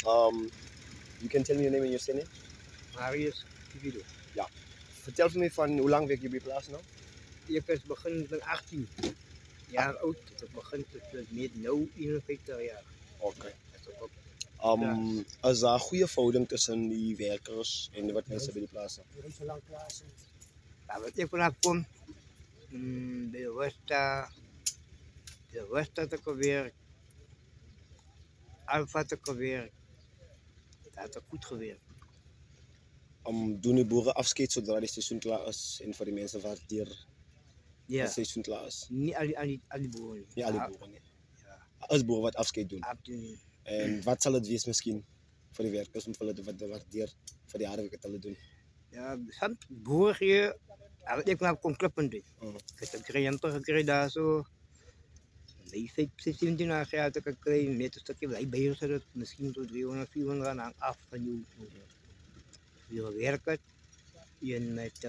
You can tell me your name and your surname? Marius Kivido. Ja. Vertel voor mij van hoe lang werk je bij Plaats nou? Ik is begin met 18 jaar oud. Ik begin met nu 51 jaar. Oké. Plaats. Is daar een goede verhouding tussen die werkers en wat mensen bij die plaats doen? Nou, wat ik vanaf kom, bij de West had ik alweer, Alpha had ik alweer, dat had ik goed gewerkt. Doen die boeren afscheid zodra het seizoen klaar is en voor die mensen waardeer Ja, het seizoen klaar is? niet al die boeren. Niet alle boeren, nee. Ja, Als boeren wat afscheid doen. absoluut. En wat zal het wees misschien voor de werkers om wat te waarderen voor die harde werk te doen? Ja, soms boeren hier, wat ik vanaf kom kloppen doen. Ik heb cliënten gekregen daar zo. Nee, 17 jaar had ik gekregen, net een stukje blij bezig dat misschien tot 300, 400 rand hangt af van je werk. En met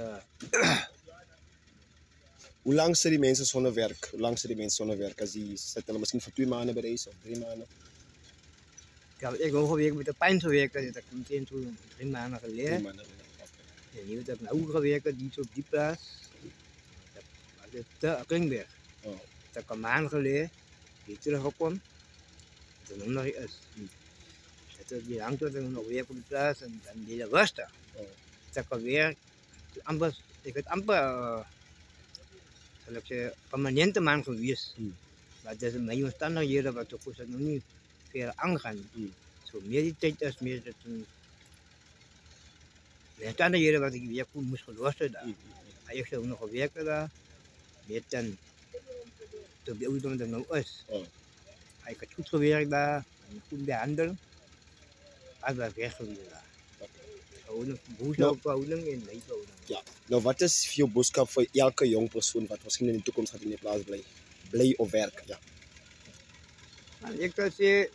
Hoe lang zijn die mensen zonder werk? Hoe lang zijn die mensen zonder werk? Als die zitten misschien voor 2 maanden bij deze of 3 maanden? ja, ik heb ook gewerkt met de pijn gewerkt, dat ik meteen toen 3 maanden 3 geleden. maanden. En nu heb ik nou gewerkt, die op die plaats. Dat is te Kringberg. Oh. Dat ik een maand geleden hier teruggekomen. Dat is nog niet is. Die hangt er nog weer op de plaats en dan die de rusten. Dat ik alweer amper, ik heb amper, zal ik zeggen, permanente man geweest. Maar dat is mijn omstandigheden wat ook is nog niet veel aangaan. Zo meer die tijd is, meer dat een de omstandigheden wat ik weer goed moest gelossen daar. Ik zou nog werken daar, meer dan tot de ouderdom dat nou is. Ik heb goed gewerkt daar, goed behandeld. Ik ben weg geweest daar. Gewoon een verhouding en leefverhouding. Ja. Nou, wat is jouw boodschap voor elke jong persoon wat misschien in de toekomst gaat in die plaats blijven? Blij of werk? Ja. Ik zou zeggen,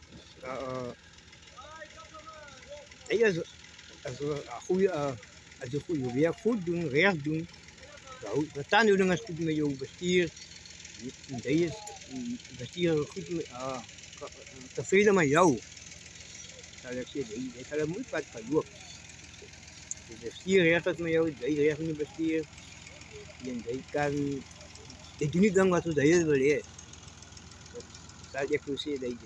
als je goede werk goed doen, recht doen, verstandhouding is goed met je bestuur, deze bestuur goed tevreden met jou. Zal ik zeggen, dat is moet wat verloop. De bestuur recht is met jou, deze recht met je bestuur. En deze kan, dit doet niet dan wat je wil leren. Dat ik wil zeggen,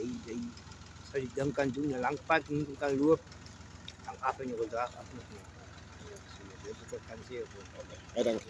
als je dan kan doen, een lang pad kan lopen, hang af in je gedrag af. Dat is wat ik kan zeggen. Ja, dank je.